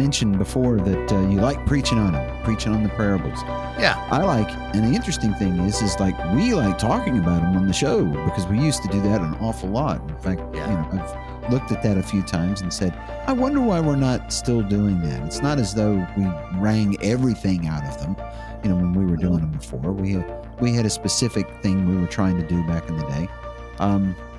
mentioned before that you like preaching on them, preaching on the parables. Yeah. I like, and the interesting thing is like we like talking about them on the show because we used to do that an awful lot. In fact, I've looked at that a few times and said, I wonder why we're not still doing that. It's not as though we wrang everything out of them, when we were doing them before. We had a specific thing we were trying to do back in the day.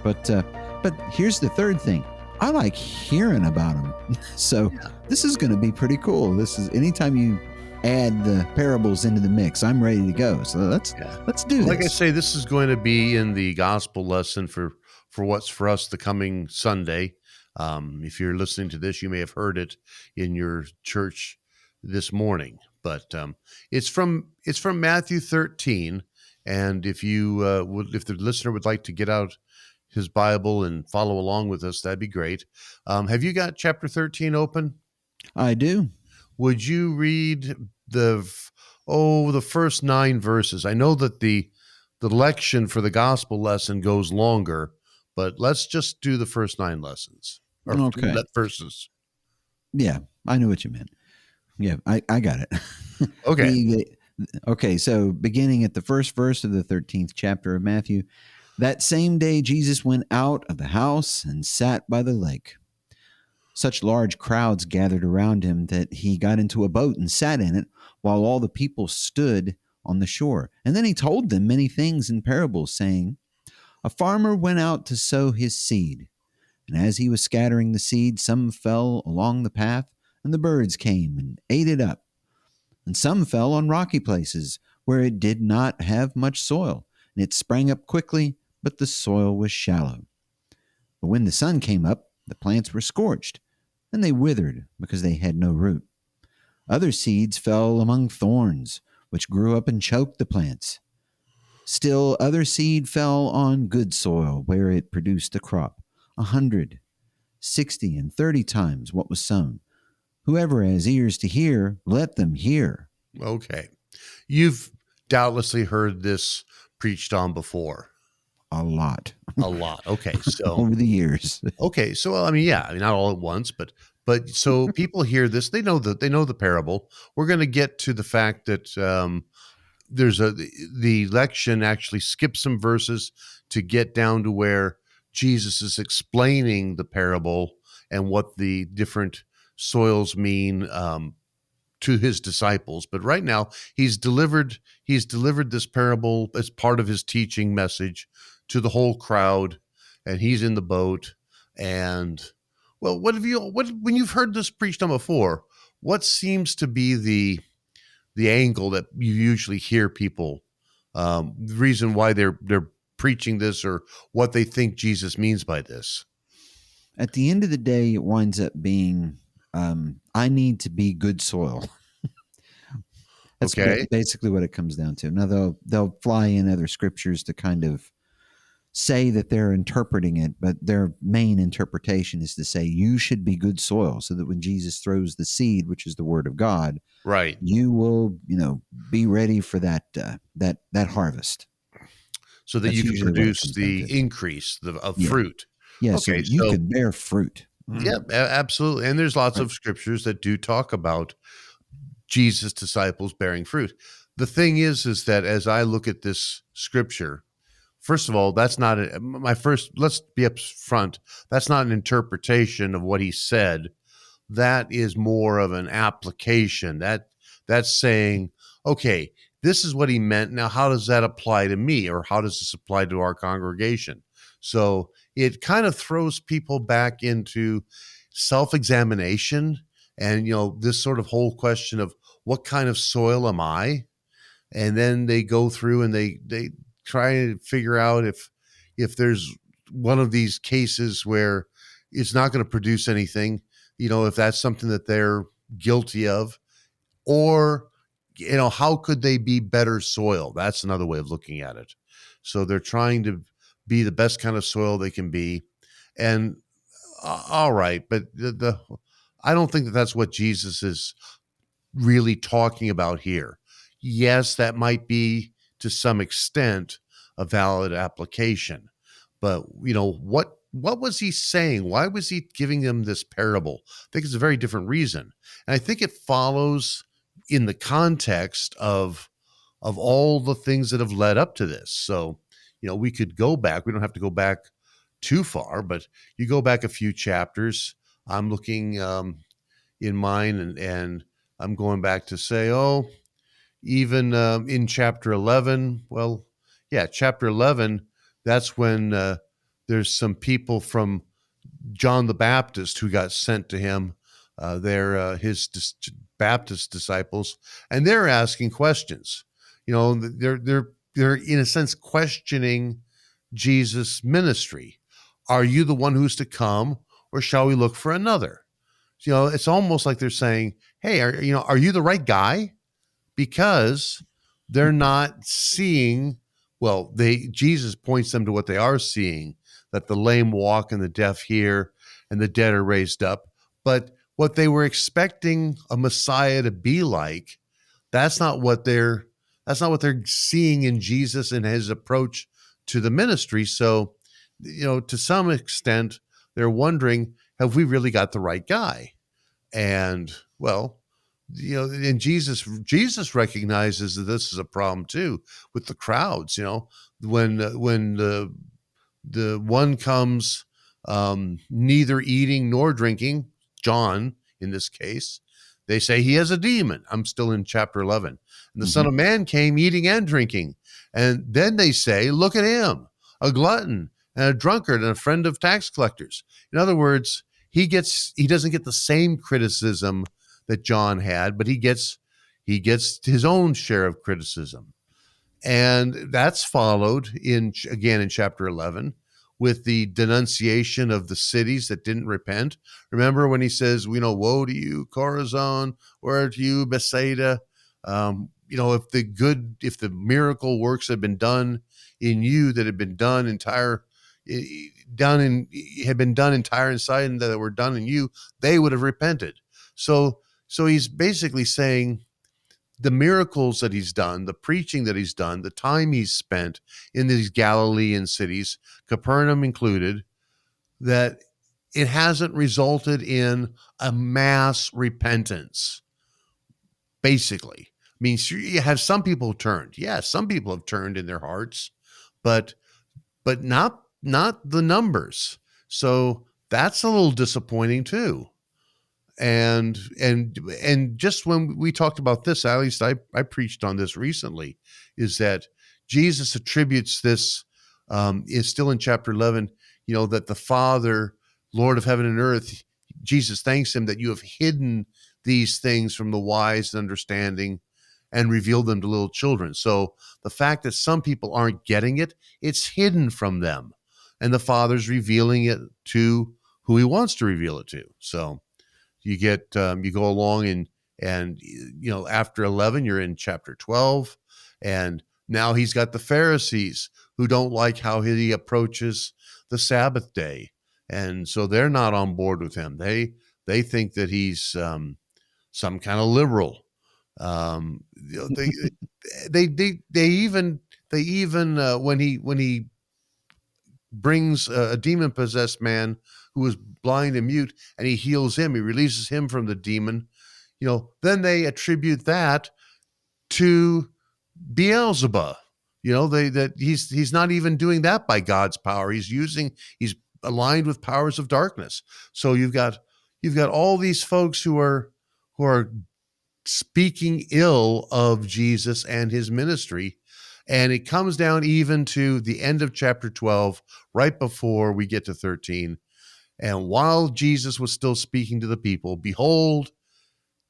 But here's the third thing. I like hearing about them. So this is going to be pretty cool. This is anytime you add the parables into the mix, I'm ready to go. So let's do this. Like I say, this is going to be in the gospel lesson for what's for us the coming Sunday. If you're listening to this, you may have heard it in your church this morning, but it's from Matthew 13. And if you if the listener would like to get out his Bible and follow along with us, that'd be great. Have you got chapter 13 open? I do. Would you read the first 9 verses? I know that the lection for the gospel lesson goes longer, but let's just do the first 9 lessons. Okay. Verses. Yeah, I knew what you meant. Yeah, I got it. Okay. Okay, so beginning at the first verse of the 13th chapter of Matthew, that same day Jesus went out of the house and sat by the lake. Such large crowds gathered around him that he got into a boat and sat in it while all the people stood on the shore. And then he told them many things in parables, saying, a farmer went out to sow his seed. And as he was scattering the seed, some fell along the path, and the birds came and ate it up. And some fell on rocky places where it did not have much soil, and it sprang up quickly, but the soil was shallow. But when the sun came up, the plants were scorched, and they withered because they had no root. Other seeds fell among thorns, which grew up and choked the plants. Still other seed fell on good soil, where it produced a crop, 100, 60, and 30 times what was sown. Whoever has ears to hear, let them hear. Okay. You've doubtlessly heard this preached on before. A lot. Okay. So over the years. Okay. So, not all at once, but so people hear this, they know the parable. We're going to get to the fact that, the lection actually skips some verses to get down to where Jesus is explaining the parable and what the different soils mean to his disciples. But right now he's delivered this parable as part of his teaching message to the whole crowd, and he's in the boat. And well, when you've heard this preached on before, what seems to be the angle that you usually hear people, the reason why they're preaching this, or what they think Jesus means by this? At the end of the day, it winds up being, I need to be good soil. That's basically what it comes down to. Now they'll fly in other scriptures to kind of say that they're interpreting it, but their main interpretation is to say you should be good soil, so that when Jesus throws the seed, which is the word of God, right, you will, be ready for that harvest, so that you can produce the increase of fruit. Yeah, okay, so you can bear fruit. Yeah, absolutely. And there's lots of scriptures that do talk about Jesus' disciples bearing fruit. The thing is that as I look at this scripture, first of all, that's not let's be up front. That's not an interpretation of what he said. That is more of an application. That's saying, okay, this is what he meant. Now, how does that apply to me, or how does this apply to our congregation? So it kind of throws people back into self-examination, and this sort of whole question of what kind of soil am I? And then they go through and they try to figure out if there's one of these cases where it's not going to produce anything, if that's something that they're guilty of, or how could they be better soil? That's another way of looking at it. So they're trying to be the best kind of soil they can be. And all right, but I don't think that that's what Jesus is really talking about here. Yes, that might be to some extent a valid application, but what what was he saying? Why was he giving them this parable? I think it's a very different reason. And I think it follows in the context of all the things that have led up to this. So, we could go back. We don't have to go back too far, but you go back a few chapters. I'm looking in mine, and I'm going back to say, even in chapter 11. Well, yeah, chapter 11. That's when there's some people from John the Baptist who got sent to him. They're his Baptist disciples, and they're asking questions. They're in a sense questioning Jesus' ministry. Are you the one who's to come, or shall we look for another? It's almost like they're saying, "Hey, are you the right guy?" Because they're not seeing. Well, Jesus points them to what they are seeing, that the lame walk and the deaf hear and the dead are raised up. But what they were expecting a Messiah to be like, that's not what they're seeing in Jesus and his approach to the ministry. So, to some extent, they're wondering, have we really got the right guy? And well, and Jesus recognizes that this is a problem too with the crowds. When the one comes, neither eating nor drinking, John in this case, they say he has a demon. I'm still in chapter 11. And the Son of Man came eating and drinking. And then they say, look at him, a glutton and a drunkard and a friend of tax collectors. In other words, he doesn't get the same criticism that John had, but he gets his own share of criticism. And that's followed again in chapter 11 with the denunciation of the cities that didn't repent. Remember when he says, woe to you, Chorazin, woe to you, Bethsaida. If the miracle works had been done in you that had been done in Tyre and Sidon that were done in you, they would have repented. So he's basically saying, the miracles that he's done, the preaching that he's done, the time he's spent in these Galilean cities, Capernaum included, that it hasn't resulted in a mass repentance, basically. I mean, you have some people turned. Yes, some people have turned in their hearts, but not the numbers. So that's a little disappointing too. And just when we talked about this, at least I preached on this recently, is that Jesus attributes this, is still in chapter 11, that the Father, Lord of heaven and earth, Jesus thanks him that you have hidden these things from the wise and understanding and revealed them to little children. So the fact that some people aren't getting it, it's hidden from them. And the Father's revealing it to who he wants to reveal it to. So you go along and after 11 you're in chapter 12, and now he's got the Pharisees who don't like how he approaches the Sabbath day, and so they're not on board with him. They think that he's some kind of liberal. They even when he brings a demon possessed man who was blind and mute, and he heals him, he releases him from the demon, then they attribute that to Beelzebub. That he's not even doing that by God's power. He's aligned with powers of darkness. So you've got all these folks who are speaking ill of Jesus and his ministry. And it comes down even to the end of chapter 12, right before we get to 13. And while Jesus was still speaking to the people, behold,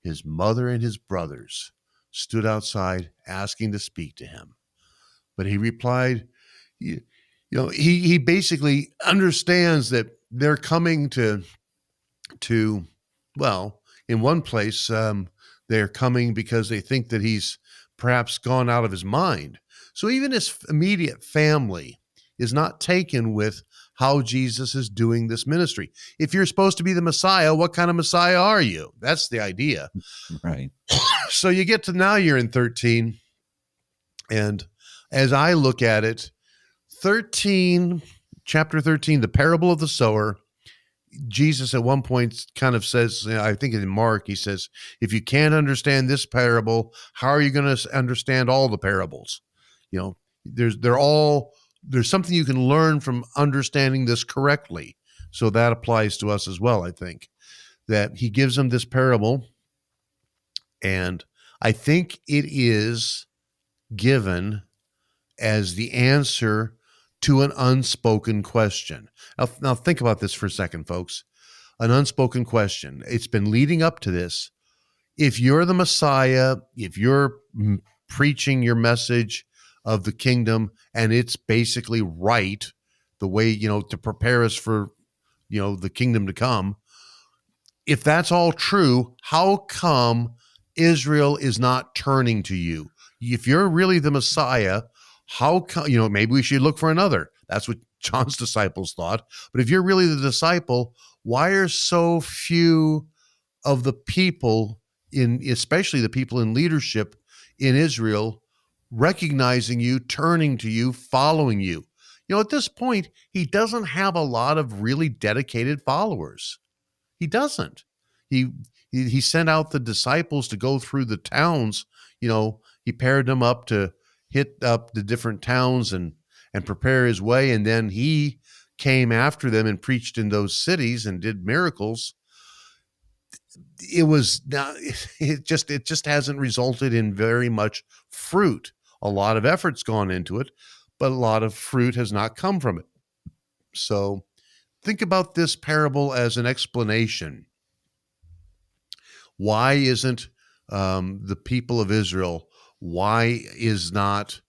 his mother and his brothers stood outside asking to speak to him. But he replied, he basically understands that they're coming to well, in one place, they're coming because they think that he's perhaps gone out of his mind. So even his immediate family is not taken with how Jesus is doing this ministry. If you're supposed to be the Messiah, what kind of Messiah are you? That's the idea. Right. So you get to now you're in 13. And as I look at it, 13 chapter 13, the parable of the sower. Jesus at one point kind of says, I think in Mark, he says, if you can't understand this parable, how are you going to understand all the parables? You know, there's something you can learn from understanding this correctly. So that applies to us as well, I think, that he gives them this parable. And I think it is given as the answer to an unspoken question. Now think about this for a second, folks. An unspoken question. It's been leading up to this. If you're the Messiah, if you're preaching your message of the kingdom and it's basically right, the way, to prepare us for, the kingdom to come, if that's all true, how come Israel is not turning to you? If you're really the Messiah, how come, maybe we should look for another. That's what John's disciples thought. But if you're really the disciple, why are so few of the people especially the people in leadership in Israel, recognizing you, turning to you, following you? At this point, he doesn't have a lot of really dedicated followers. He doesn't. He he sent out the disciples to go through the towns. He paired them up to hit up the different towns and prepare his way, and then he came after them and preached in those cities and did miracles. It just hasn't resulted in very much fruit. A lot of effort's gone into it, but a lot of fruit has not come from it. So think about this parable as an explanation. Why isn't the people of Israel, why is not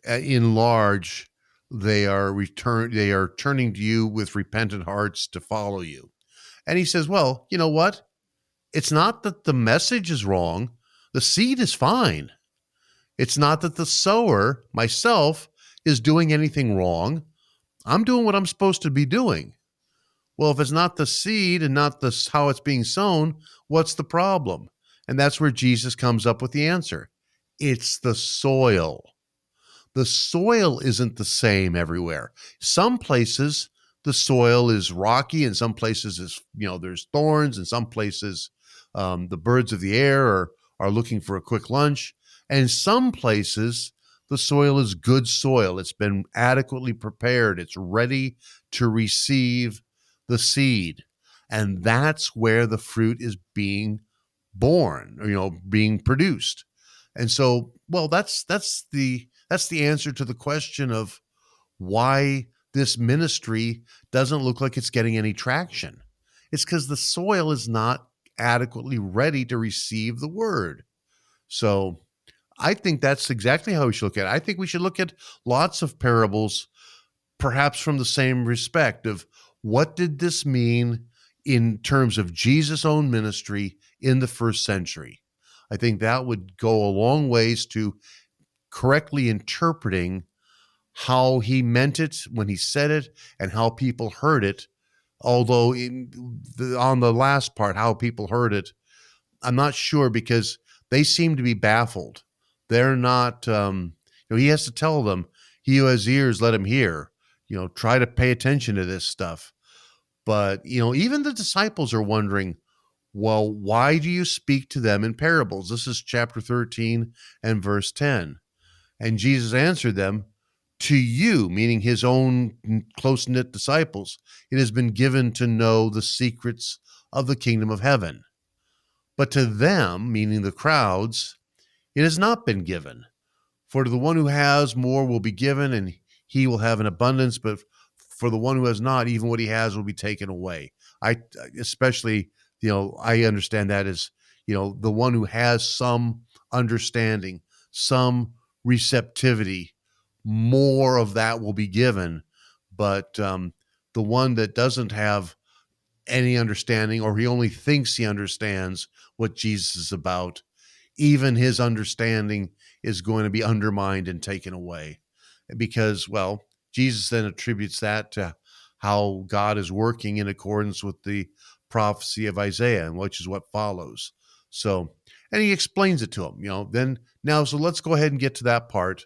in large they are turning to you with repentant hearts to follow you? And he says, well, you know what? It's not that the message is wrong. The seed is fine. It's not that the sower, myself, is doing anything wrong. I'm doing what I'm supposed to be doing. Well, if it's not the seed and not how it's being sown, what's the problem? And that's where Jesus comes up with the answer. It's the soil. The soil isn't the same everywhere. Some places the soil is rocky, and some places there's thorns, and some places the birds of the air are looking for a quick lunch. And some places the soil is good soil. It's been adequately prepared. It's ready to receive the seed. And that's where the fruit is being born, being produced. And so, well, that's the answer to the question of why this ministry doesn't look like it's getting any traction. It's because the soil is not adequately ready to receive the word. So I think that's exactly how we should look at it. I think we should look at lots of parables, perhaps from the same respect of what did this mean in terms of Jesus' own ministry in the first century. I think that would go a long ways to correctly interpreting how he meant it when he said it and how people heard it. Although on the last part, how people heard it, I'm not sure, because they seem to be baffled. They're not, he has to tell them, he who has ears, let him hear, try to pay attention to this stuff. But, even the disciples are wondering, well, why do you speak to them in parables? This is chapter 13 and verse 10. And Jesus answered them, to you, meaning his own close-knit disciples, it has been given to know the secrets of the kingdom of heaven. But to them, meaning the crowds, it has not been given. For to the one who has, more will be given, and he will have an abundance. But for the one who has not, even what he has will be taken away. I understand that as, the one who has some understanding, some receptivity, more of that will be given. But the one that doesn't have any understanding, or he only thinks he understands what Jesus is about, even his understanding is going to be undermined and taken away. Because, well, Jesus then attributes that to how God is working in accordance with the prophecy of Isaiah, and which is what follows. So, and he explains it to him, so let's go ahead and get to that part,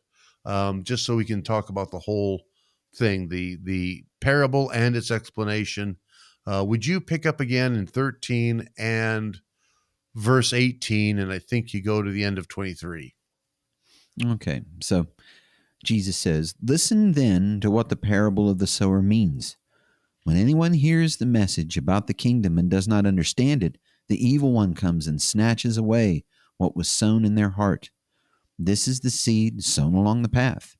just so we can talk about the whole thing, the parable and its explanation. Would you pick up again in 13 and verse 18, and I think you go to the end of 23. Okay, so Jesus says, "Listen then to what the parable of the sower means. When anyone hears the message about the kingdom and does not understand it, the evil one comes and snatches away what was sown in their heart. This is the seed sown along the path.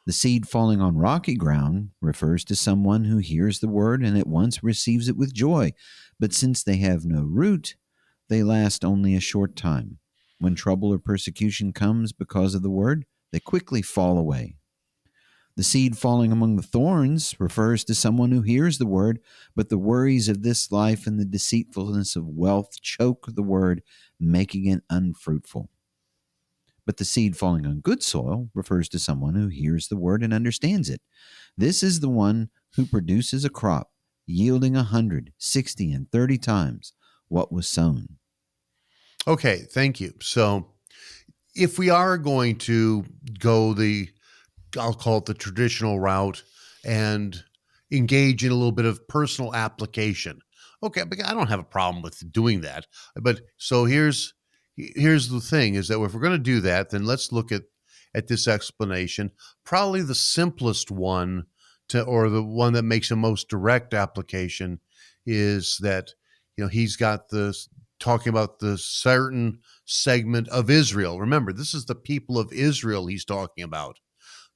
The seed falling on rocky ground refers to someone who hears the word and at once receives it with joy. But since they have no root, they last only a short time. When trouble or persecution comes because of the word, they quickly fall away. The seed falling among the thorns refers to someone who hears the word, but the worries of this life and the deceitfulness of wealth choke the word, making it unfruitful. But the seed falling on good soil refers to someone who hears the word and understands it. This is the one who produces a crop, yielding 100, 60, and 30 times what was sown." Okay, thank you. So if we are going to go I'll call it the traditional route and engage in a little bit of personal application. Okay, but I don't have a problem with doing that. But so here's the thing is that if we're going to do that, then let's look at this explanation. Probably the simplest one or the one that makes the most direct application is that he's got this talking about the certain segment of Israel. Remember, this is the people of Israel he's talking about.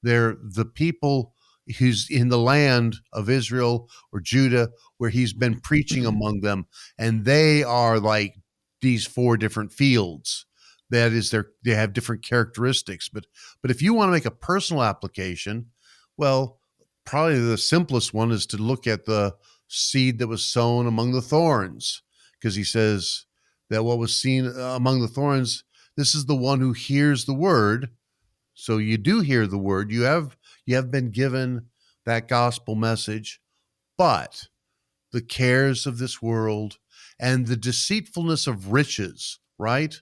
They're the people who's in the land of Israel or Judah where he's been preaching among them, and they are like these four different fields. That is, they have different characteristics. But if you want to make a personal application, well, probably the simplest one is to look at the seed that was sown among the thorns, because he says that what was seen among the thorns, this is the one who hears the word. So you do hear the word. You have been given that gospel message, but the cares of this world and the deceitfulness of riches, right?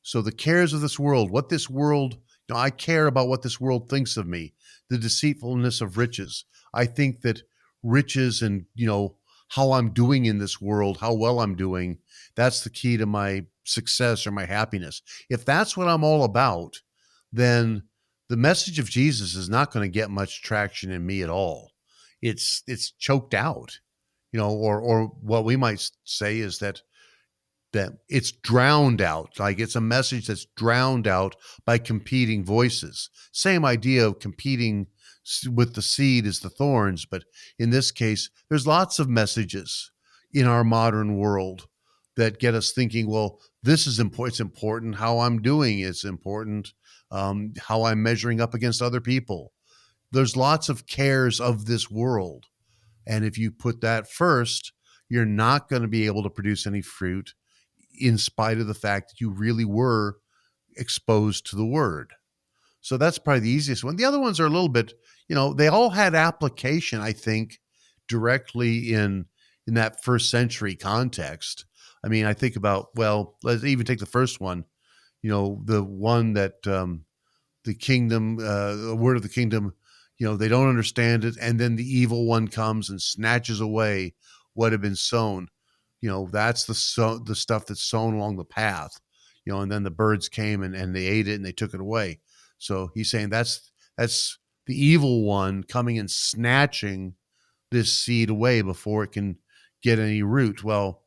So the cares of this world, what this world, I care about what this world thinks of me, the deceitfulness of riches. I think that riches and, how I'm doing in this world, how well I'm doing, that's the key to my success or my happiness. If that's what I'm all about, then the message of Jesus is not going to get much traction in me at all. It's choked out, or what we might say is that it's drowned out. Like it's a message that's drowned out by competing voices. Same idea of competing with the seed as the thorns, but in this case, there's lots of messages in our modern world that get us thinking, well, this is important. It's important how I'm doing. It's important how I'm measuring up against other people. There's lots of cares of this world. And if you put that first, you're not going to be able to produce any fruit in spite of the fact that you really were exposed to the word. So that's probably the easiest one. The other ones are a little bit, they all had application, I think, directly in that first century context. I mean, I think about, well, let's even take the first one, the one that the kingdom, the word of the kingdom, they don't understand it. And then the evil one comes and snatches away what had been sown. That's the stuff that's sown along the path, and then the birds came and they ate it and they took it away. So he's saying that's the evil one coming and snatching this seed away before it can get any root. Well,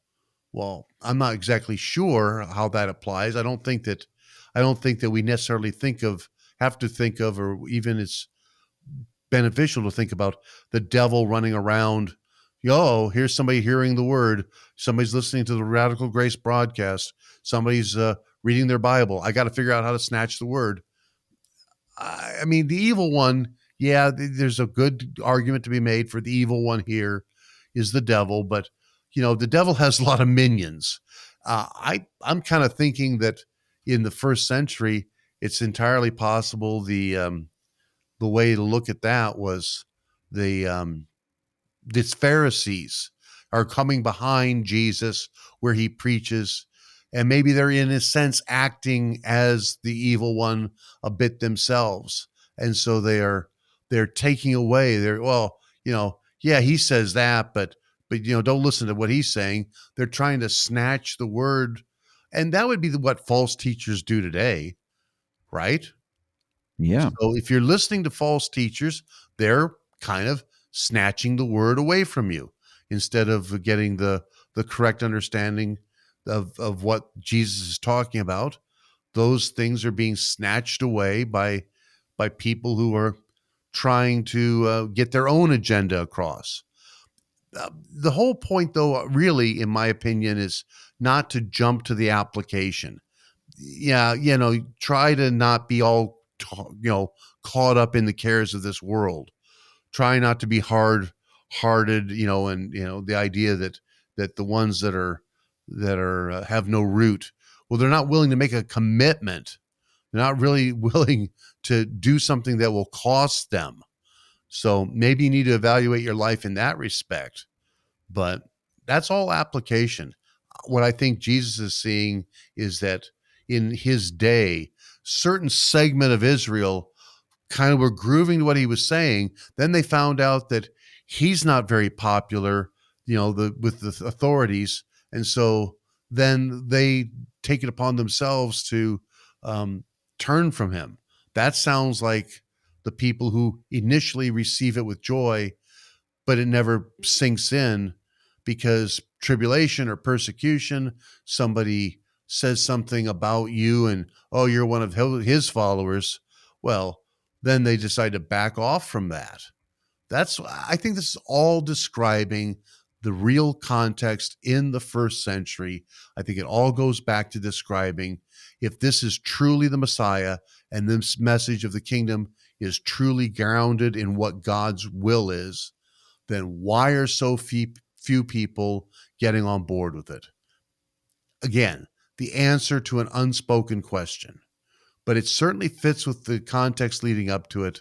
I'm not exactly sure how that applies. I don't think that we necessarily have to think of, or even it's beneficial to think about the devil running around. Here's somebody hearing the word. Somebody's listening to the Radical Grace broadcast. Somebody's reading their Bible. I got to figure out how to snatch the word. I mean, the evil one, yeah, there's a good argument to be made for the evil one here is the devil, but the devil has a lot of minions. I'm kind of thinking that in the first century, it's entirely possible the way to look at that was the these Pharisees are coming behind Jesus where he preaches, and maybe they're in a sense acting as the evil one a bit themselves, and so they are they're taking away. Yeah, he says that, but don't listen to what he's saying. They're trying to snatch the word, and that would be what false teachers do today, right? Yeah. So if you're listening to false teachers, they're kind of snatching the word away from you instead of getting the correct understanding of what Jesus is talking about. Those things are being snatched away by people who are trying to get their own agenda across. The whole point, though, really, in my opinion, is not to jump to the application. Yeah, try to not be all caught up in the cares of this world. Try not to be hard-hearted, and the idea that the ones that are have no root, well, they're not willing to make a commitment. They're not really willing to do something that will cost them. So maybe you need to evaluate your life in that respect. But that's all application. What I think Jesus is seeing is that in his day, certain segment of Israel kind of were grooving to what he was saying. Then they found out that he's not very popular, with the authorities. And so then they take it upon themselves to turn from him. That sounds like the people who initially receive it with joy, but it never sinks in because tribulation or persecution, somebody says something about you and, oh, you're one of his followers. Well, then they decide to back off from that. I think this is all describing the real context in the first century. I think it all goes back to describing if this is truly the Messiah and this message of the kingdom is truly grounded in what God's will is, then why are so few people getting on board with it? Again, the answer to an unspoken question, but it certainly fits with the context leading up to it.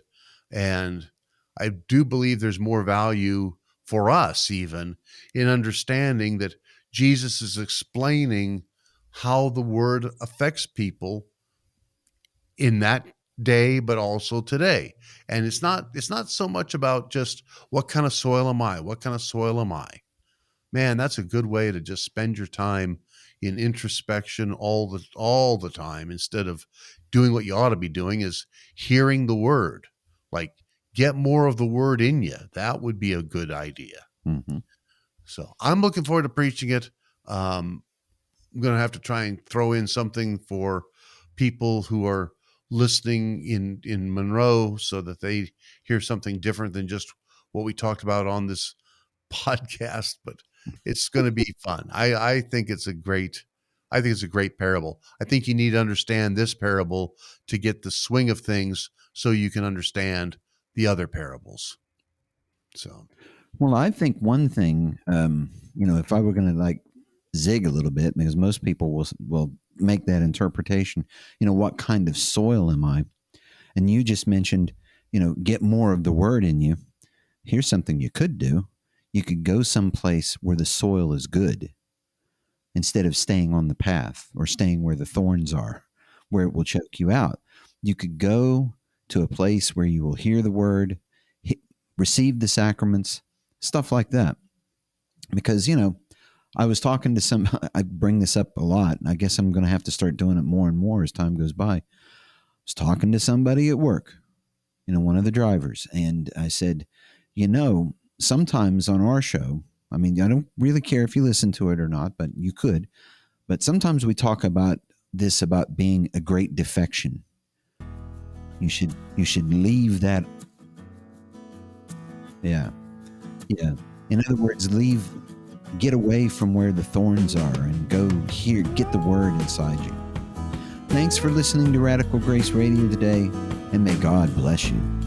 And I do believe there's more value for us even in understanding that Jesus is explaining how the word affects people in that day, but also today. And it's not so much about just what kind of soil am I? What kind of soil am I? Man, that's a good way to just spend your time in introspection all the time, instead of doing what you ought to be doing, is hearing the word. Like, get more of the word in you. That would be a good idea. Mm-hmm. So I'm looking forward to preaching it. I'm going to have to try and throw in something for people who are listening in Monroe so that they hear something different than just what we talked about on this podcast, but it's going to be fun. I think it's a great parable. I think you need to understand this parable to get the swing of things so you can understand the other parables. So, Well, I think one thing, if I were going to like zig a little bit, because most people will make that interpretation, what kind of soil am I? And you just mentioned, get more of the word in you. Here's something you could do. You could go someplace where the soil is good instead of staying on the path or staying where the thorns are, where it will choke you out. You could go to a place where you will hear the word, receive the sacraments, stuff like that. Because, I was talking to I bring this up a lot, and I guess I'm going to have to start doing it more and more as time goes by. I was talking to somebody at work, one of the drivers, and I said, sometimes on our show, I mean, I don't really care if you listen to it or not, but you could. But sometimes we talk about being a great defection. You should leave that. Yeah. Yeah. In other words, get away from where the thorns are and go here, get the word inside you. Thanks for listening to Radical Grace Radio today, and may God bless you.